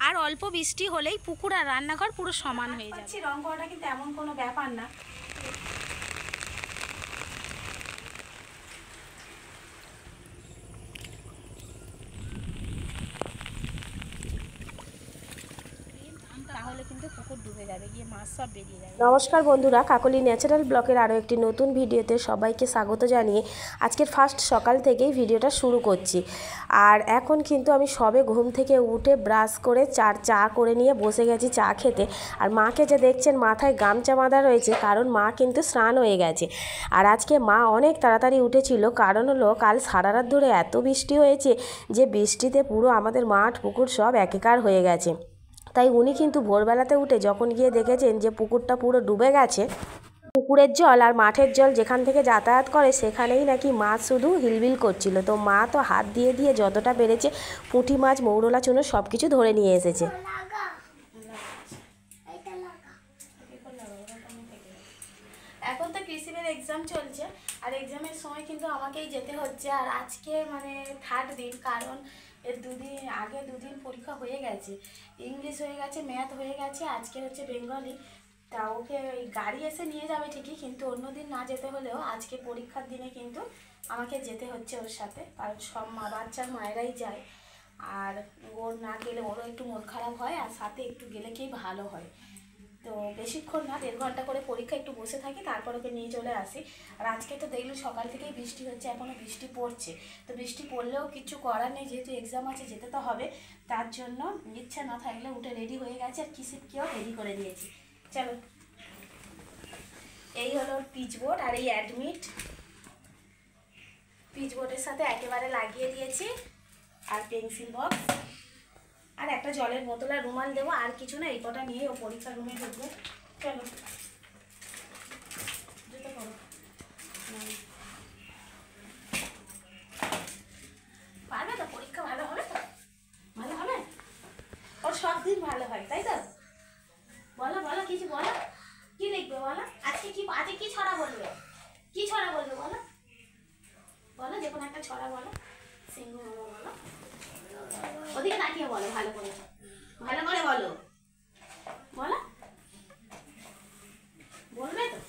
আর অল্প বৃষ্টি হলেই পুকুর আর রান্নাঘর পুরো সমান হয়ে যাচ্ছে। রং করাটা কিন্তু এমন কোনো ব্যাপার না। তাহলে কিন্তু পুকুর ডুবে যাবে, গিয়ে মাছ সব বেরিয়ে যাবে। নমস্কার বন্ধুরা, কাকলি ন্যাচারাল ব্লকের আরও একটি নতুন ভিডিওতে সবাইকে স্বাগত জানিয়ে আজকের ফার্স্ট সকাল থেকেই ভিডিওটা শুরু করছি। আর এখন কিন্তু আমি সবে ঘুম থেকে উঠে ব্রাশ করে চা করে নিয়ে বসে গেছি চা খেতে। আর মাকে যে দেখছেন মাথায় গামছা বাঁধা রয়েছে, কারণ মা কিন্তু স্নান হয়ে গেছে। আর আজকে মা অনেক তাড়াতাড়ি উঠেছিল, কারণ হলো কাল সারা রাত ধরে এত বৃষ্টি হয়েছে যে বৃষ্টিতে পুরো আমাদের মাঠ পুকুর সব একাকার হয়ে গেছে। তাই উনি কিন্তু ভোরবেলাতে উঠে যখন গিয়ে দেখেছেন যে পুকুরটা পুরো ডুবে গেছে, পুকুরের জল আর মাঠের জল যেখান থেকে যাতায়াত করে সেখানেই নাকি মাছ শুধু হিলবিল করছিল। তো মা তো হাত দিয়ে দিয়ে যতটা পেরেছে পুঁটি মাছ, মৌরলা, চুনো সব কিছু ধরে নিয়ে এসেছে। এখন তো কৃষিবের এক্সাম চলছে, আর এক্সামের সময় কিন্তু আমাকেই যেতে হচ্ছে। আর আজকে মানে থার্ড দিন, কারণ এর দুদিন পরীক্ষা হয়ে গেছে, ইংলিশ হয়ে গেছে, ম্যাথ হয়ে গেছে, আজকে হচ্ছে বেঙ্গলি। তা ওকে ওই গাড়ি এসে নিয়ে যাবে ঠিকই, কিন্তু অন্যদিন না যেতে হলেও আজকে পরীক্ষার দিনে কিন্তু আমাকে যেতে হচ্ছে ওর সাথে, কারণ সব বাচ্চার মায়েরাই যায়। আর ওর না গেলে ওরও একটু মন খারাপ হয়, আর সাথে একটু গেলে কি ভালো হয়। তো বেশিক্ষণ না, 1.5 ঘন্টা করে পরীক্ষা, একটু বসে থাকি, তারপর ওকে নিয়ে চলে আসি। আর আজকে তো দেখলো সকাল থেকেই বৃষ্টি হচ্ছে, এখনও বৃষ্টি পড়ছে। তো বৃষ্টি পড়লেও কিছু করার নেই, যেহেতু এক্সাম আছে, যেতে তো হবে। তার জন্য ইচ্ছা না থাকলে উঠে রেডি হয়ে গেছে, আর কিসিপকেও রেডি করে দিয়েছি। চলো, এই হলো পিচবোর্ড আর এই অ্যাডমিট পিচবোর্ডের সাথে একেবারে লাগিয়ে দিয়েছি। আর পেন্সিল বক্স আর একটা জলের বোতল আর রুমাল দেবো, আর কিছু না। এই কটা নিয়ে ও পরীক্ষার রুমে ঢুকবো। চলো, জুতো করো। পারবে তো? পরীক্ষা ভালো হবে তো? ভালো হবে? ওর সব দিন ভালো হয়, তাই তো? বলো বলো, কিছু বলো। কি লিখবে বলো? আজকে কি ছড়া বলবে? কি ছড়া বলবে বলো? বলো, যে কোনো একটা ছড়া বলো। সিংহ বলো, ওদিকে তাকিয়ে বলো, ভালো করে বলো। বলো, বলবে তো?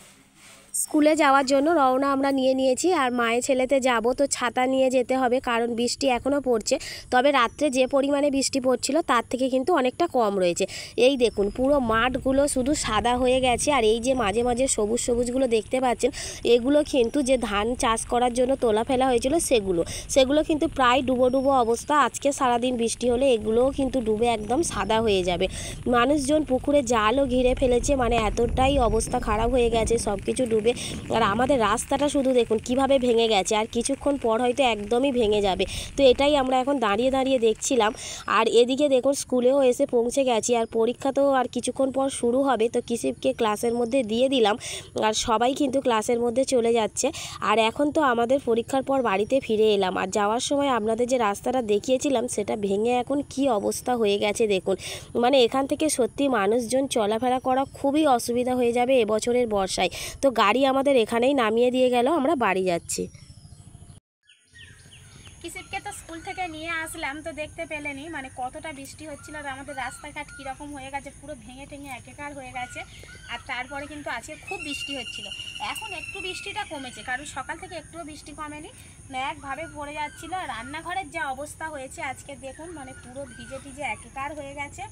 স্কুলে যাওয়ার জন্য রওনা আমরা নিয়েছি। আর মায়ের ছেলেতে যাব, তো ছাতা নিয়ে যেতে হবে, কারণ বৃষ্টি এখনও পড়ছে। তবে রাত্রে যে পরিমাণে বৃষ্টি পড়ছিল তার থেকে কিন্তু অনেকটা কম রয়েছে। এই দেখুন পুরো মাঠগুলো শুধু সাদা হয়ে গেছে। আর এই যে মাঝে মাঝে সবুজ সবুজগুলো দেখতে পাচ্ছেন, এগুলো কিন্তু যে ধান চাষ করার জন্য তোলা ফেলা হয়েছিল সেগুলো কিন্তু প্রায় ডুবো অবস্থা। আজকে সারাদিন বৃষ্টি হলে এগুলোও কিন্তু ডুবে একদম সাদা হয়ে যাবে। মানুষজন পুকুরে জালও ঘিরে ফেলেছে, মানে এতটাই অবস্থা খারাপ হয়ে গেছে, সব কিছু ডুবে। আর আমাদের রাস্তাটা শুধু দেখুন কিভাবে ভেঙে গেছে, আর কিছুক্ষণ পর হয়তো একদমই ভেঙে যাবে। তো এটাই আমরা এখন দাঁড়িয়ে দাঁড়িয়ে দেখছিলাম। আর এদিকে দেখুন স্কুলেও এসে পৌঁছে গেছি, আর পরীক্ষা তো আর কিছুক্ষণ পর শুরু হবে। তো কিসিপকে ক্লাসের মধ্যে দিয়ে দিলাম, আর সবাই কিন্তু ক্লাসের মধ্যে চলে যাচ্ছে। আর এখন তো আমাদের পরীক্ষার পর বাড়িতে ফিরে এলাম। আর যাওয়ার সময় আপনাদের যে রাস্তাটা দেখিয়েছিলাম সেটা ভেঙে এখন কি অবস্থা হয়ে গেছে দেখুন। মানে এখান থেকে সত্যি মানুষজন চলাফেরা করা খুবই অসুবিধা হয়ে যাবে এবছরের বর্ষায়। তো গাড়ি আমাদের এখানেই নামিয়ে দিয়ে গেল, আমরা বাড়ি যাচ্ছি। কিসিপকে তো স্কুল থেকে নিয়ে আসলাম, তো দেখতে পেলেনি মানে কতটা বৃষ্টি হচ্ছিল, আর আমাদের রাস্তাঘাট কীরকম হয়ে গেছে, পুরো ভেঙে টেঙে একাকার হয়ে গেছে। আর তারপরে কিন্তু আজকে খুব বৃষ্টি হচ্ছিল। এখন একটু বৃষ্টিটা কমেছে, কারণ সকাল থেকে একটুও বৃষ্টি কমেনি, একভাবে পড়ে যাচ্ছিল। রান্নাঘরের যা অবস্থা হয়েছে আজকে দেখুন, মানে পুরো ভিজে ভিজে একাকার হয়ে গেছে,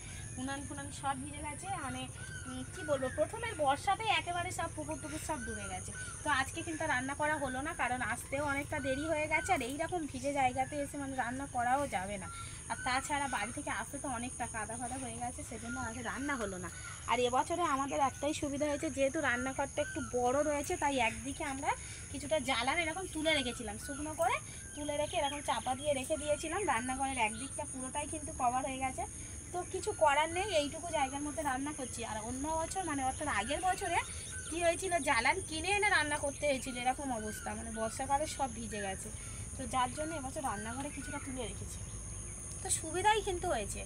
উনান ফুনান সব ভিজে গেছে। মানে কি বলবো, প্রথমের বর্ষাতেই একেবারে সব পুকুর টুকুর সব ডুবে গেছে। তো আজকে কিন্তু রান্না করা হলো না, কারণ আসতেও অনেকটা দেরি হয়ে গেছে, আর এইরকম ভিজে জায়গাতে এসে মানে রান্না করাও যাবে না। আর তাছাড়া বাড়ি থেকে আসতে তো অনেকটা কাদা ফাদা হয়ে গেছে, সেজন্য আজ রান্না হলো না। আর এবছরে আমাদের একটাই সুবিধা হয়েছে, যেহেতু রান্নাঘরটা একটু বড় রয়েছে, তাই একদিকে আমরা কিছুটা জ্বালান এরকম তুলে রেখেছিলাম, শুকনো করে তুলে রেখে এরকম চাপা দিয়ে রেখে দিয়েছিলাম। রান্নাঘরের একদিকটা পুরোটাই কিন্তু কভার হয়ে গেছে। তো কিছু করার নেই, এইটুকু জায়গার মধ্যে রান্না করছি। আর অন্য বছর মানে অর্থাৎ আগের বছরে কী হয়েছিল, জ্বালান কিনে এনে রান্না করতে হয়েছিল, এরকম অবস্থা, মানে বর্ষাকালে সব ভিজে গেছে। তো যার জন্য এবছর রান্নাঘরে কিছুটা তুলে রেখেছি, তো সুবিধাই কিন্তু হয়েছে।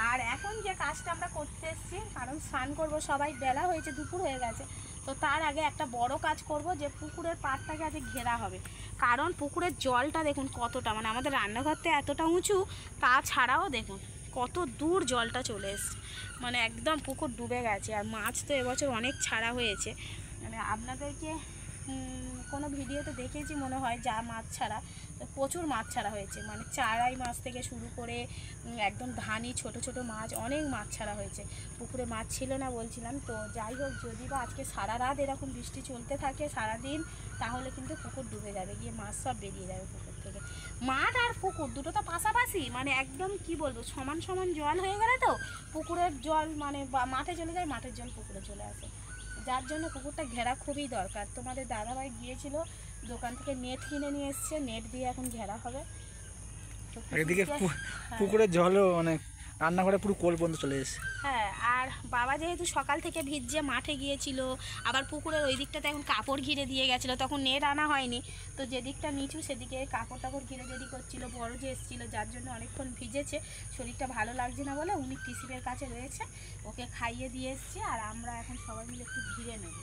আর এখন যে কাজটা আমরা করতে এসেছি, কারণ স্নান করবো সবাই, বেলা হয়েছে, দুপুর হয়ে গেছে। তো তার আগে একটা বড় কাজ করব, যে পুকুরের পাড়টাকে আজকে ঘেরা হবে। কারণ পুকুরের জলটা দেখুন কতটা, মানে আমাদের রান্নাঘরটা এতটা উঁচু, তাছাড়াও দেখুন কত দূর জলটা চলে এসছে, মানে একদম পুকুর ডুবে গেছে। আর মাছ তো এবছর অনেক ছাড়া হয়েছে, মানে আপনাদেরকে কোনো ভিডিওতে দেখেছি মনে হয় যা মাছ ছাড়া, তো প্রচুর মাছ ছাড়া হয়েছে, মানে চারাই মাছ থেকে শুরু করে একদম ধানি ছোট ছোট মাছ, অনেক মাছ ছাড়া হয়েছে। পুকুরে মাছ ছিল না বলছিলাম। তো যাই হোক, যদি বা আজকে সারা রাত এরকম বৃষ্টি চলতে থাকে সারাদিন, তাহলে কিন্তু পুকুর ডুবে যাবে, গিয়ে মাছ সব বেরিয়ে যাবে পুকুর থেকে। মাঠ আর পুকুর দুটো তো পাশাপাশি, মানে একদম কি বলবো, সমান সমান জল হয়ে গেলে তো পুকুরের জল মানে মাঠে চলে যায়, মাঠের জল পুকুরে চলে আসে, যার জন্য পুকুরটা ঘেরা খুবই দরকার। তোমাদের দাদাভাই গিয়েছিল দোকান থেকে নেট কিনে নিয়ে এসছে, নেট দিয়ে এখন ঘেরা হবে। এদিকে পুকুরের জলও মানে রান্নাঘরে পুরো কোল পর্যন্ত চলে এসেছে। হ্যাঁ, আর বাবা যেহেতু সকাল থেকে ভিজে মাঠে গিয়েছিল, আবার পুকুরের ওই দিকটাতে এখন কাপড় ঘিরে দিয়ে গেছিলো, তখন নেট আনা হয়নি, তো যেদিকটা নিচু সেদিকে কাপড় টাপড় ঘিরে রেডি করছিল, বড় যে এসেছিলো, যার জন্য অনেকক্ষণ ভিজেছে, শরীরটা ভালো লাগছে না বলে উনি টিসিপের কাছে রয়েছে, ওকে খাইয়ে দিয়ে এসছে। আর আমরা এখন সবাই মিলে একটু ঘিরে নেব,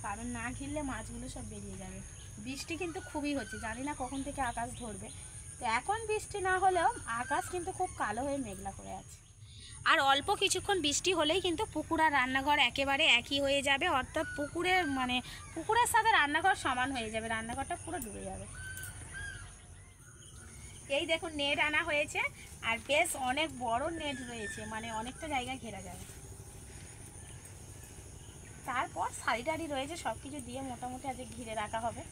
কারণ না ঘিরলে মাছগুলো সব বেরিয়ে যাবে। বৃষ্টি কিন্তু খুবই হচ্ছে, জানি না কখন থেকে আকাশ ধরবে। তো এখন বৃষ্টি না হলেও আকাশ কিন্তু খুব কালো হয়ে মেঘলা করে আছে। আর অল্প কিছুক্ষণ বৃষ্টি হলেই কিন্তু পুকুর আর রান্নাঘর একেবারে একই হয়ে যাবে, অর্থাৎ পুকুরের মানে পুকুরের সাথে রান্নাঘর সমান হয়ে যাবে, রান্নাঘরটা পুরো ডুবে যাবে। এই দেখুন নেট আনা হয়েছে, আর বেশ অনেক বড় নেট রয়েছে, মানে অনেকটা জায়গা ঘেরা যাবে। তারপর শাড়ি টাড়ি রয়েছে, সব কিছু দিয়ে মোটামুটি আজকে ঘিরে রাখা হবে।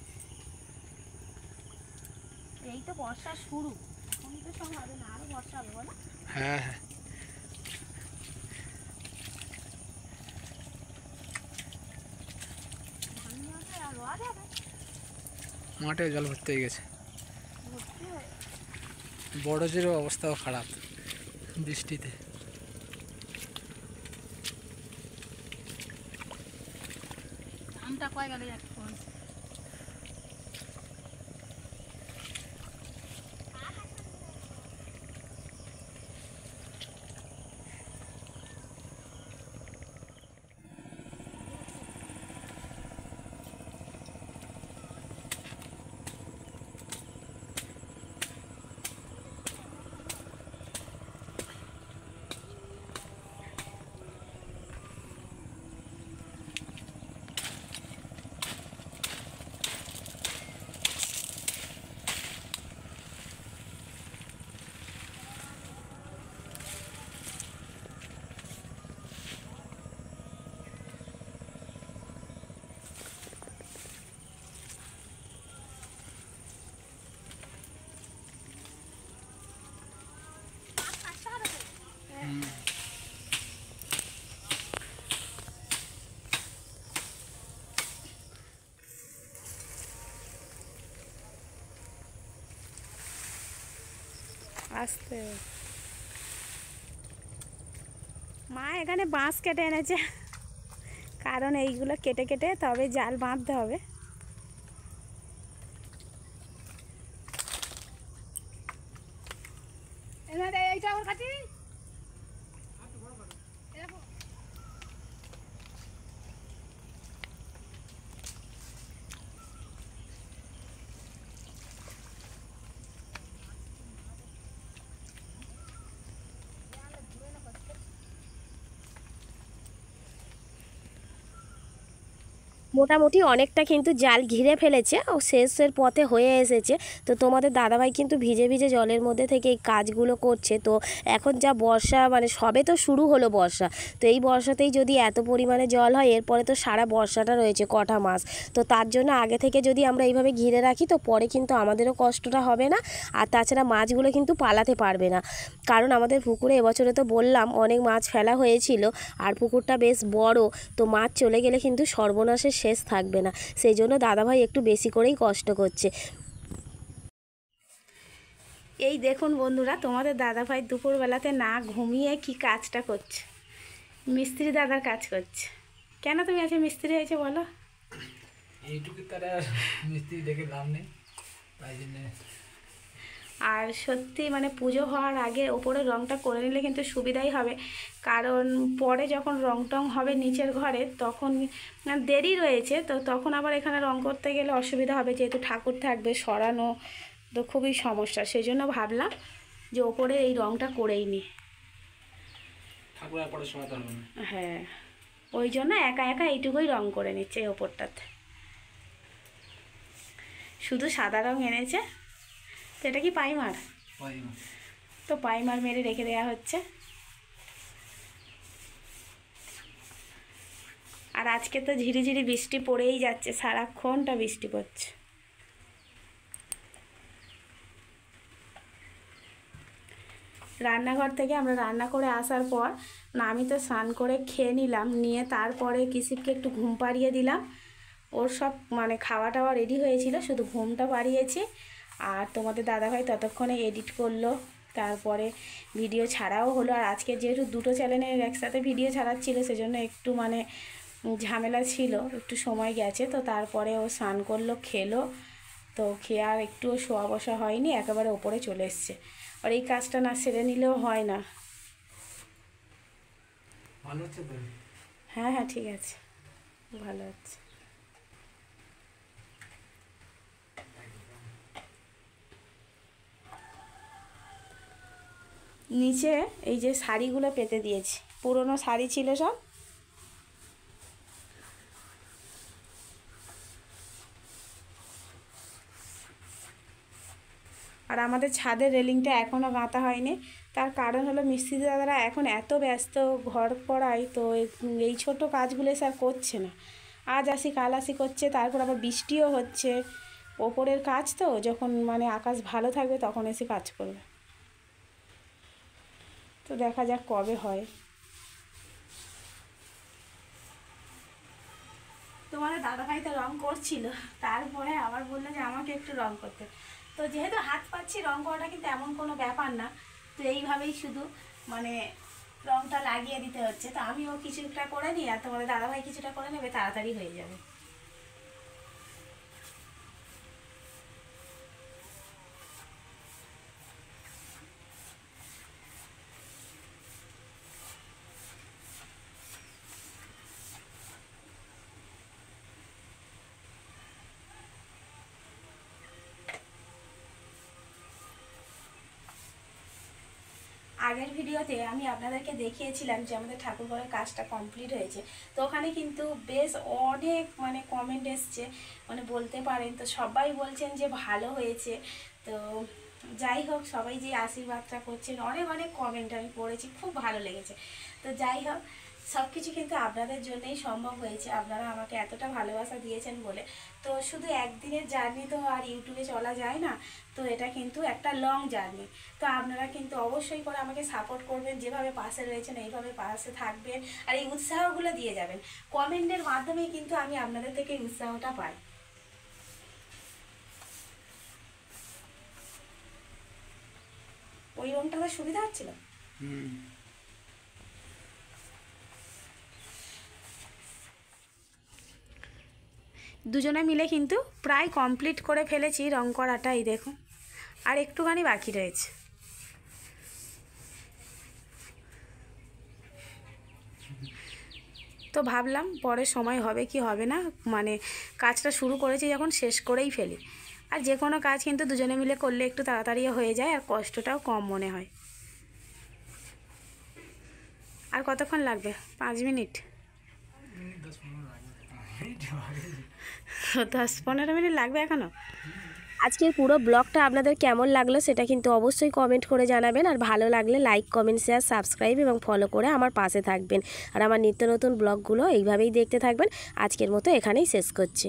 এই তো বর্ষা শুরু, এখন তো সব হবে না, আরও বর্ষা হবে বলো। হ্যাঁ হ্যাঁ, মাঠে জল ভর্তি হয়ে গেছে, বড়জের অবস্থাও খারাপ বৃষ্টিতে। আমটা কয় গেলে এখন আসতে মা এখানে বাঁশ কেটে এনেছে, কারণ এইগুলো কেটে কেটে তবে জাল বাঁধতে হবে। এইটা ওর কাছে মোটামুটি অনেকটা কিন্তু জাল ঘিরে ফেলেছে ও শেষের পথে হয়ে এসেছে। তো তোমাদের দাদাভাই কিন্তু ভিজে ভিজে জলের মধ্যে থেকে এই কাজগুলো করছে। তো এখন যা বর্ষা, মানে সবে তো শুরু হলো বর্ষা, তো এই বর্ষাতেই যদি এত পরিমাণে জল হয়, এরপরে তো সারা বর্ষাটা রয়েছে কটা মাস। তো তার জন্য আগে থেকে যদি আমরা এইভাবে ঘিরে রাখি, তো পরে কিন্তু আমাদেরও কষ্টটা হবে না, আর তাছাড়া মাছগুলো কিন্তু পালাতে পারবে না। কারণ আমাদের পুকুরে এবছরে তো বললাম অনেক মাছ ফেলা হয়েছিল, আর পুকুরটা বেশ বড়, তো মাছ চলে গেলে কিন্তু সর্বনাশের শেষ থাকবে না। সেই জন্য দাদাভাই একটু বেশি করেই কষ্ট করছে। এই দেখুন বন্ধুরা, তোমাদের দাদাভাই দুপুরবেলাতে না ঘুমিয়ে কি কাজটা করছে, মিস্ত্রি দাদার কাজ করছে। কেন তুমি আজকে মিস্ত্রি হয়েছে বলো? এইটুকু তারা মিস্ত্রি দেখে লাভ নেই, তাই জন্য। আর সত্যি মানে পুজো হওয়ার আগে ওপরে রঙটা করে নিলে কিন্তু সুবিধাই হবে, কারণ পরে যখন রং টং হবে নিচের ঘরে তখন দেরি রয়েছে, তো তখন আবার এখানে রং করতে গেলে অসুবিধা হবে, যেহেতু ঠাকুর থাকবে সরানো, তো খুবই সমস্যা। সেই জন্য ভাবলাম যে ওপরে এই রংটা করেই নিই। ঠাকুর আর পরে শোয়াতে হবে না। হ্যাঁ, ওই জন্য একা একা এইটুকুই রং করে নিচ্ছে এই ওপরটাতে। শুধু সাদা রং এনেছে। তো এটা কি পাইমার? তো পাইমার মেরে রেখে দেওয়া হচ্ছে। আর আজকে তো ঝিরিঝিরি বৃষ্টি পড়েই যাচ্ছে, সারাক্ষণটা বৃষ্টি পড়ছে। রান্নাঘর থেকে আমরা রান্না করে আসার পর না, আমি তো স্নান করে খেয়ে নিলাম, নিয়ে তারপরে কিসিপকে একটু ঘুম পাড়িয়ে দিলাম। ওর সব মানে খাওয়া টাওয়া রেডি হয়েছিল, শুধু ঘুমটা পাড়িয়েছি। আর তোমাদের দাদাভাই ততক্ষণে এডিট করলো, তারপরে ভিডিও ছাড়াও হলো। আর আজকে যেহেতু দুটো চ্যানেলের একসাথে ভিডিও ছাড়াচ্ছিল, সেজন্য একটু মানে ঝামেলা ছিল, একটু সময় গেছে। তো তারপরে ও স্নান করলো, খেলো। তো খেয়ে আর একটুও শোয়া বসা হয়নি, একেবারে ওপরে চলে এসছে। আর এই কাজটা না সেরে নিলেও হয় না। ভালো হচ্ছে তো? হ্যাঁ হ্যাঁ, ঠিক আছে, ভালো হচ্ছে। নিচে এই যে শাড়িগুলো পেতে দিয়েছি, পুরনো শাড়ি ছিল সব। আর আমাদের ছাদের রেলিংটা এখনও গাঁথা হয়নি, তার কারণ হলো মিস্ত্রি দাদারা এখন এত ব্যস্ত ঘর করায়, তো এই ছোট কাজগুলো স্যার করছে না। আজ আসি কাল আসি করছে, তারপর আবার বৃষ্টিও হচ্ছে। ওপরের কাজ তো, যখন মানে আকাশ ভালো থাকবে তখন এসে কাজ করবে। তো দেখা যাক কবে হয়। তোমাদের দাদাভাই তো রং করছিল, তারপরে আবার বললো যে আমাকে একটু রং করতে। তো যেহেতু হাত পাচ্ছি, রং করাটা কিন্তু এমন কোনো ব্যাপার না। তো এইভাবেই শুধু মানে রংটা লাগিয়ে দিতে হচ্ছে। তো আমিও কিছুটা করে নিই, আর তোমাদের দাদাভাই কিছুটা করে নেবে, তাড়াতাড়ি হয়ে যাবে। আগের ভিডিওতে আমি আপনাদেরকে দেখিয়েছিলাম যে আমাদের ঠাকুরঘরের কাজটা কমপ্লিট হয়েছে। তো ওখানে কিন্তু বেশ অনেক মানে কমেন্ট এসছে, মানে বলতে পারেন। তো সবাই বলছেন যে ভালো হয়েছে। তো যাই হোক, সবাই যে আশীর্বাদটা করছেন, অনেক অনেক কমেন্ট আমি পড়েছি, খুব ভালো লেগেছে। তো যাই হোক, সব কিছু কিন্তু আপনাদের জন্যই সম্ভব হয়েছে, আপনারা আমাকে এতটা ভালোবাসা দিয়েছেন বলে। তো শুধু একদিনের জার্নি তো আর ইউটিউবে চলা যায় না, তো এটা কিন্তু একটা লং জার্নি। তো আপনারা কিন্তু অবশ্যই করে আমাকে সাপোর্ট করবেন, যেভাবে পাশে রয়েছেন এইভাবে পাশে থাকবেন, আর এই উৎসাহগুলো দিয়ে যাবেন। কমেন্টের মাধ্যমেই কিন্তু আমি আপনাদের থেকে এই উৎসাহটা পাই। ওই রংটাতে সুবিধা হচ্ছিল। দুজনে মিলে কিন্তু প্রায় কমপ্লিট করে ফেলেছি রং করাটা, এই দেখুন, আর একটুখানি বাকি রয়েছে। তো ভাবলাম পরে সময় হবে কি হবে না, মানে কাজটা শুরু করেছি যখন শেষ করেই ফেলি। আর যে কোনো কাজ কিন্তু দুজনে মিলে করলে একটু তাড়াতাড়ি হয়ে যায়, আর কষ্টটাও কম মনে হয়। আর কতক্ষণ লাগবে? 5 মিনিট, 10-15 মিনিট লাগবে এখনও। আজকের পুরো ব্লগটা আপনাদের কেমন লাগলো সেটা কিন্তু অবশ্যই কমেন্ট করে জানাবেন। আর ভালো লাগলে লাইক, কমেন্ট, শেয়ার, সাবস্ক্রাইব এবং ফলো করে আমার পাশে থাকবেন। আর আমার নিত্য নতুন ব্লগগুলো এইভাবেই দেখতে থাকবেন। আজকের মতো এখানেই শেষ করছি।